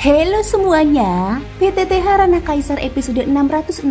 Halo semuanya, PTTH Ranah Kaisar episode 660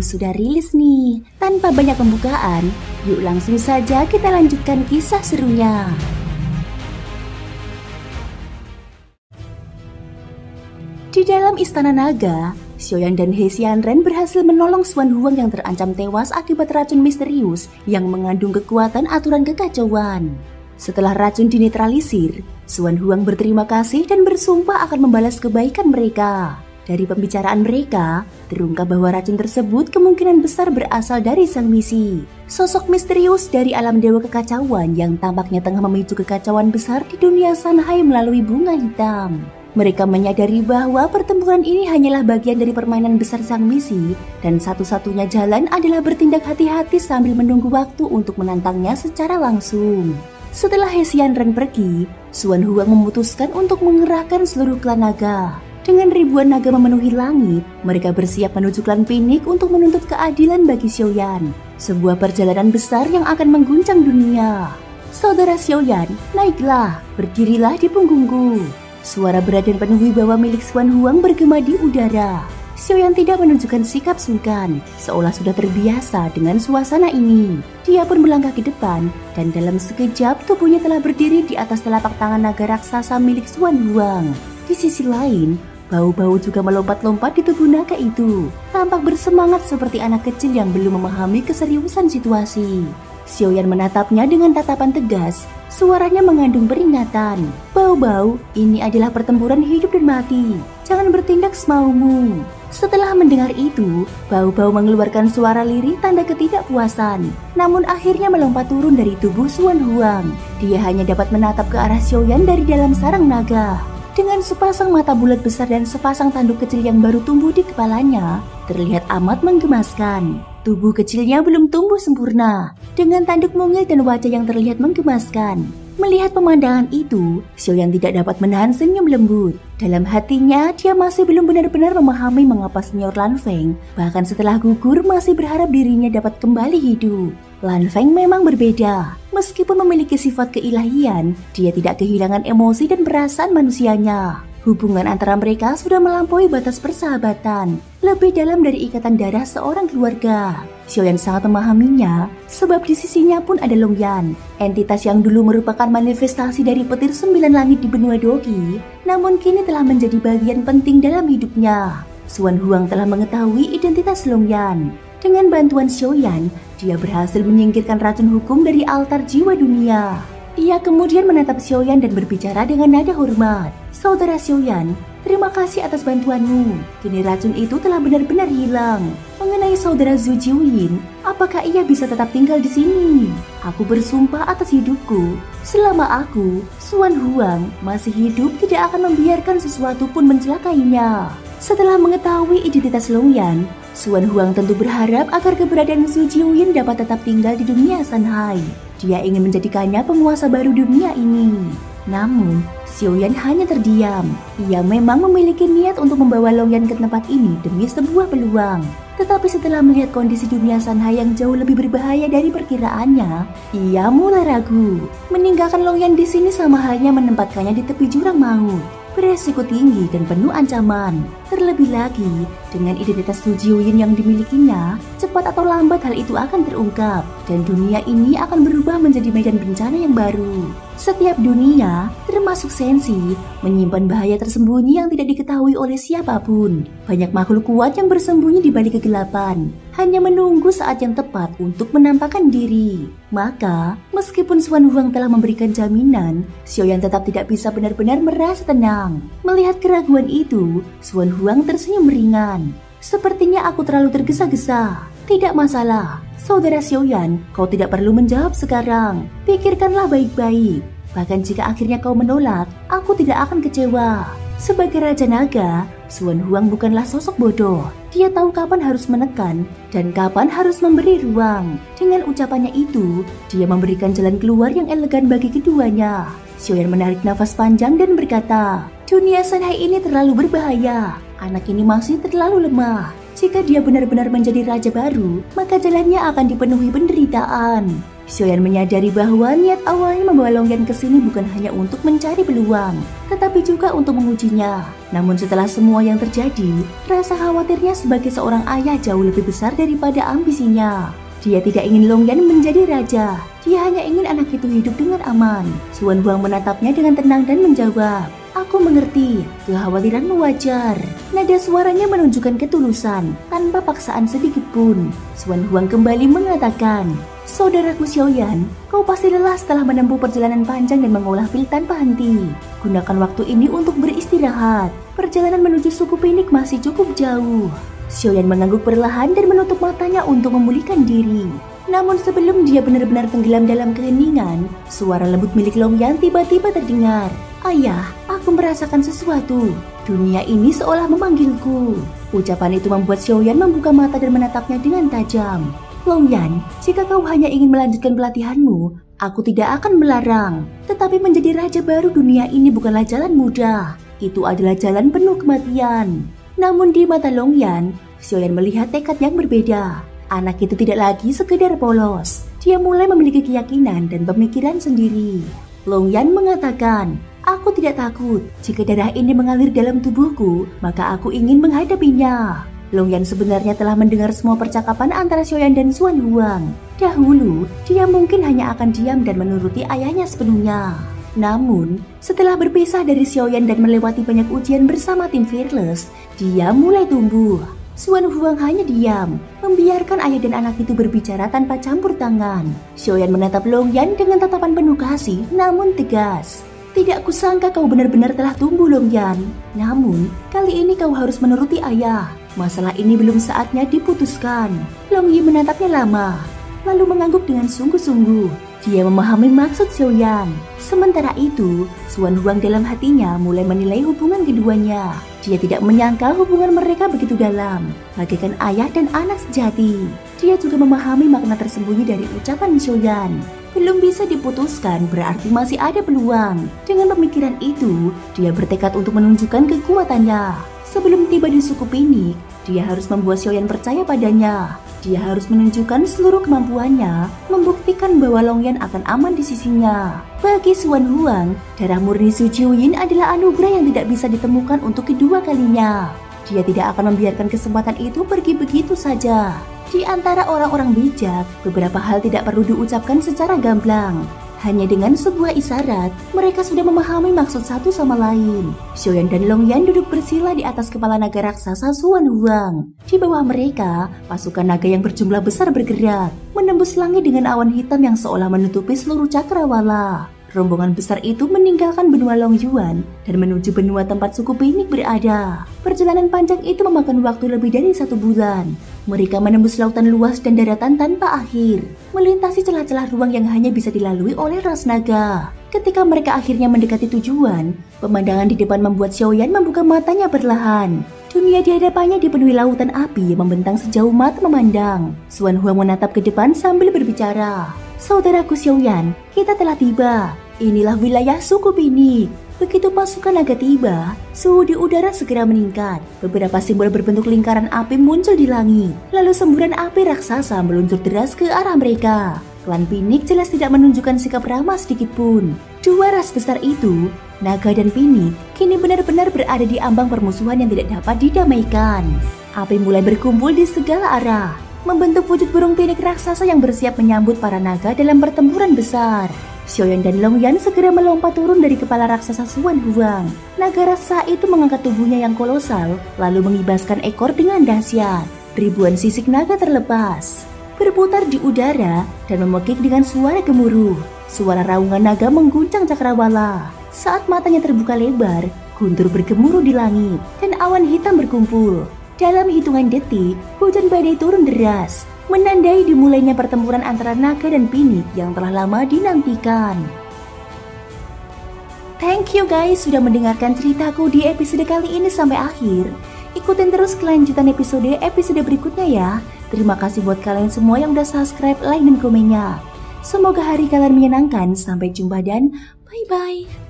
sudah rilis nih. Tanpa banyak pembukaan, yuk langsung saja kita lanjutkan kisah serunya. Di dalam Istana Naga, Xiaoyan dan He Xianren berhasil menolong Xuan Huang yang terancam tewas akibat racun misterius yang mengandung kekuatan aturan kekacauan. Setelah racun dinetralisir, Xuan Huang berterima kasih dan bersumpah akan membalas kebaikan mereka. Dari pembicaraan mereka, terungkap bahwa racun tersebut kemungkinan besar berasal dari Sang Misi, sosok misterius dari alam dewa kekacauan yang tampaknya tengah memicu kekacauan besar di dunia Sanhai melalui bunga hitam. Mereka menyadari bahwa pertempuran ini hanyalah bagian dari permainan besar Sang Misi, dan satu-satunya jalan adalah bertindak hati-hati sambil menunggu waktu untuk menantangnya secara langsung. Setelah He Xianren pergi, Xuan Huang memutuskan untuk mengerahkan seluruh klan naga. Dengan ribuan naga memenuhi langit, mereka bersiap menuju klan Pinik untuk menuntut keadilan bagi Xiaoyan. Sebuah perjalanan besar yang akan mengguncang dunia. Saudara Xiaoyan, naiklah, berdirilah di punggungku. Suara berat dan penuh wibawa milik Xuan Huang bergema di udara. Xiaoyan tidak menunjukkan sikap sungkan, seolah sudah terbiasa dengan suasana ini. Dia pun melangkah ke depan, dan dalam sekejap tubuhnya telah berdiri di atas telapak tangan naga raksasa milik Xuan Huang. Di sisi lain, bau-bau juga melompat-lompat di tubuh naga itu, tampak bersemangat seperti anak kecil yang belum memahami keseriusan situasi. Xiaoyan menatapnya dengan tatapan tegas, suaranya mengandung peringatan. Bau-bau, ini adalah pertempuran hidup dan mati. Jangan bertindak semaumu. Setelah mendengar itu, bau-bau mengeluarkan suara lirih tanda ketidakpuasan. Namun akhirnya melompat turun dari tubuh Xuan Huang. Dia hanya dapat menatap ke arah Xiaoyan dari dalam sarang naga. Dengan sepasang mata bulat besar dan sepasang tanduk kecil yang baru tumbuh di kepalanya, terlihat amat menggemaskan. Tubuh kecilnya belum tumbuh sempurna, dengan tanduk mungil dan wajah yang terlihat menggemaskan. Melihat pemandangan itu, Xiaoyan tidak dapat menahan senyum lembut. Dalam hatinya, dia masih belum benar-benar memahami mengapa Senior Lan Feng, bahkan setelah gugur, masih berharap dirinya dapat kembali hidup. Lan Feng memang berbeda. Meskipun memiliki sifat keilahian, dia tidak kehilangan emosi dan perasaan manusianya. Hubungan antara mereka sudah melampaui batas persahabatan, lebih dalam dari ikatan darah seorang keluarga. Xiaoyan sangat memahaminya, sebab di sisinya pun ada Long Yan, entitas yang dulu merupakan manifestasi dari petir 9 langit di benua Dogi, namun kini telah menjadi bagian penting dalam hidupnya. Xuan Huang telah mengetahui identitas Long Yan. Dengan bantuan Xiaoyan, dia berhasil menyingkirkan racun hukum dari altar jiwa dunia. Ia kemudian menatap Xiaoyan dan berbicara dengan nada hormat. Saudara Xiaoyan, terima kasih atas bantuanmu. Kini racun itu telah benar-benar hilang. Mengenai saudara Zhu Jiuyin, apakah ia bisa tetap tinggal di sini? Aku bersumpah atas hidupku, selama aku, Xuan Huang, masih hidup tidak akan membiarkan sesuatu pun mencelakainya. Setelah mengetahui identitas Long Yan, Xuan Huang tentu berharap agar keberadaan Zhu Jiuyin dapat tetap tinggal di dunia Sanhai. Dia ingin menjadikannya penguasa baru dunia ini. Namun, Xiaoyan hanya terdiam. Ia memang memiliki niat untuk membawa Long Yan ke tempat ini demi sebuah peluang. Tetapi setelah melihat kondisi dunia Sanhai yang jauh lebih berbahaya dari perkiraannya, ia mulai ragu. Meninggalkan Long Yan di sini sama halnya menempatkannya di tepi jurang maut. Beresiko tinggi dan penuh ancaman. Terlebih lagi, dengan identitas Zhu Jiuyin yang dimilikinya, cepat atau lambat hal itu akan terungkap, dan dunia ini akan berubah menjadi medan bencana yang baru. Setiap dunia, termasuk Sensi, menyimpan bahaya tersembunyi yang tidak diketahui oleh siapapun. Banyak makhluk kuat yang bersembunyi di balik kegelapan, hanya menunggu saat yang tepat untuk menampakkan diri. Maka, meskipun Xuan Huang telah memberikan jaminan, Xiaoyan tetap tidak bisa benar-benar merasa tenang. Melihat keraguan itu, Xuan Huang tersenyum ringan. Sepertinya aku terlalu tergesa-gesa. Tidak masalah, saudara Xiaoyan, kau tidak perlu menjawab sekarang. Pikirkanlah baik-baik. Bahkan jika akhirnya kau menolak, aku tidak akan kecewa. Sebagai Raja Naga, Xuan Huang bukanlah sosok bodoh. Dia tahu kapan harus menekan dan kapan harus memberi ruang. Dengan ucapannya itu, dia memberikan jalan keluar yang elegan bagi keduanya. Xiaoyan menarik nafas panjang dan berkata, dunia Sanhai ini terlalu berbahaya. Anak ini masih terlalu lemah. Jika dia benar-benar menjadi raja baru, maka jalannya akan dipenuhi penderitaan. Xiaoyan menyadari bahwa niat awalnya membawa Longyan ke sini bukan hanya untuk mencari peluang, tetapi juga untuk mengujinya. Namun setelah semua yang terjadi, rasa khawatirnya sebagai seorang ayah jauh lebih besar daripada ambisinya. Dia tidak ingin Longyan menjadi raja, dia hanya ingin anak itu hidup dengan aman. Xuan Huang menatapnya dengan tenang dan menjawab, "Aku mengerti, kekhawatiranmu wajar." Nada suaranya menunjukkan ketulusan, tanpa paksaan sedikit pun. Xuan Huang kembali mengatakan, "Saudaraku Xiaoyan, kau pasti lelah setelah menempuh perjalanan panjang dan mengolah pil tanpa henti. Gunakan waktu ini untuk beristirahat. Perjalanan menuju suku Pinik masih cukup jauh." Xiaoyan mengangguk perlahan dan menutup matanya untuk memulihkan diri. Namun sebelum dia benar-benar tenggelam dalam keheningan, suara lembut milik Longyan tiba-tiba terdengar. "Ayah, aku merasakan sesuatu. Dunia ini seolah memanggilku." Ucapan itu membuat Xiaoyan membuka mata dan menatapnya dengan tajam. "Longyan, jika kau hanya ingin melanjutkan pelatihanmu, aku tidak akan melarang. Tetapi menjadi raja baru dunia ini bukanlah jalan mudah. Itu adalah jalan penuh kematian." Namun di mata Longyan, Xiaoyan melihat tekad yang berbeda. Anak itu tidak lagi sekedar polos. Dia mulai memiliki keyakinan dan pemikiran sendiri. Longyan mengatakan, "Aku tidak takut. Jika darah ini mengalir dalam tubuhku, maka aku ingin menghadapinya." Longyan sebenarnya telah mendengar semua percakapan antara Xiaoyan dan Xuan Huang. Dahulu, dia mungkin hanya akan diam dan menuruti ayahnya sepenuhnya. Namun, setelah berpisah dari Xiaoyan dan melewati banyak ujian bersama tim Fearless, dia mulai tumbuh. Xuan Huang hanya diam, membiarkan ayah dan anak itu berbicara tanpa campur tangan. Xiaoyan menatap Longyan dengan tatapan penuh kasih namun tegas. "Tidak kusangka kau benar-benar telah tumbuh, Longyan. Namun, kali ini kau harus menuruti ayah. Masalah ini belum saatnya diputuskan." Long Yi menatapnya lama, lalu mengangguk dengan sungguh-sungguh. Dia memahami maksud Xiaoyan. Sementara itu, Xuan Huang dalam hatinya mulai menilai hubungan keduanya. Dia tidak menyangka hubungan mereka begitu dalam, bagaikan ayah dan anak sejati. Dia juga memahami makna tersembunyi dari ucapan Xiaoyan. Belum bisa diputuskan berarti masih ada peluang. Dengan pemikiran itu, dia bertekad untuk menunjukkan kekuatannya. Sebelum tiba di suku Pinik, dia harus membuat Xiaoyan percaya padanya. Dia harus menunjukkan seluruh kemampuannya, membuktikan bahwa Longyan akan aman di sisinya. Bagi Xuan Huang, darah murni Su Jiuyin adalah anugerah yang tidak bisa ditemukan untuk kedua kalinya. Dia tidak akan membiarkan kesempatan itu pergi begitu saja. Di antara orang-orang bijak, beberapa hal tidak perlu diucapkan secara gamblang. Hanya dengan sebuah isyarat, mereka sudah memahami maksud satu sama lain. Xiaoyan dan Longyan duduk bersila di atas kepala naga raksasa Xuan Huang. Di bawah mereka, pasukan naga yang berjumlah besar bergerak, menembus langit dengan awan hitam yang seolah menutupi seluruh cakrawala. Rombongan besar itu meninggalkan benua Longyuan dan menuju benua tempat suku Pinik berada. Perjalanan panjang itu memakan waktu lebih dari 1 bulan. Mereka menembus lautan luas dan daratan tanpa akhir, melintasi celah-celah ruang yang hanya bisa dilalui oleh ras naga. Ketika mereka akhirnya mendekati tujuan, pemandangan di depan membuat Xiaoyan membuka matanya perlahan. Dunia di hadapannya dipenuhi lautan api yang membentang sejauh mata memandang. Xuan Huang menatap ke depan sambil berbicara. "Saudaraku Xiaoyan, kita telah tiba. Inilah wilayah suku Pinik." Begitu pasukan naga tiba, suhu di udara segera meningkat. Beberapa simbol berbentuk lingkaran api muncul di langit. Lalu semburan api raksasa meluncur deras ke arah mereka. Klan Pinik jelas tidak menunjukkan sikap ramah sedikit pun. Dua ras besar itu, naga dan Pinik, kini benar-benar berada di ambang permusuhan yang tidak dapat didamaikan. Api mulai berkumpul di segala arah, membentuk wujud burung Pinik raksasa yang bersiap menyambut para naga dalam pertempuran besar. Xiaoyan dan Longyan segera melompat turun dari kepala raksasa Xuan Huang. Naga raksasa itu mengangkat tubuhnya yang kolosal, lalu mengibaskan ekor dengan dahsyat. Ribuan sisik naga terlepas, berputar di udara dan memekik dengan suara gemuruh. Suara raungan naga mengguncang cakrawala. Saat matanya terbuka lebar, guntur bergemuruh di langit dan awan hitam berkumpul. Dalam hitungan detik, hujan badai turun deras, menandai dimulainya pertempuran antara naga dan Pinik yang telah lama dinantikan. Thank you guys sudah mendengarkan ceritaku di episode kali ini sampai akhir. Ikutin terus kelanjutan episode berikutnya ya. Terima kasih buat kalian semua yang udah subscribe, like, dan komennya. Semoga hari kalian menyenangkan. Sampai jumpa dan bye-bye.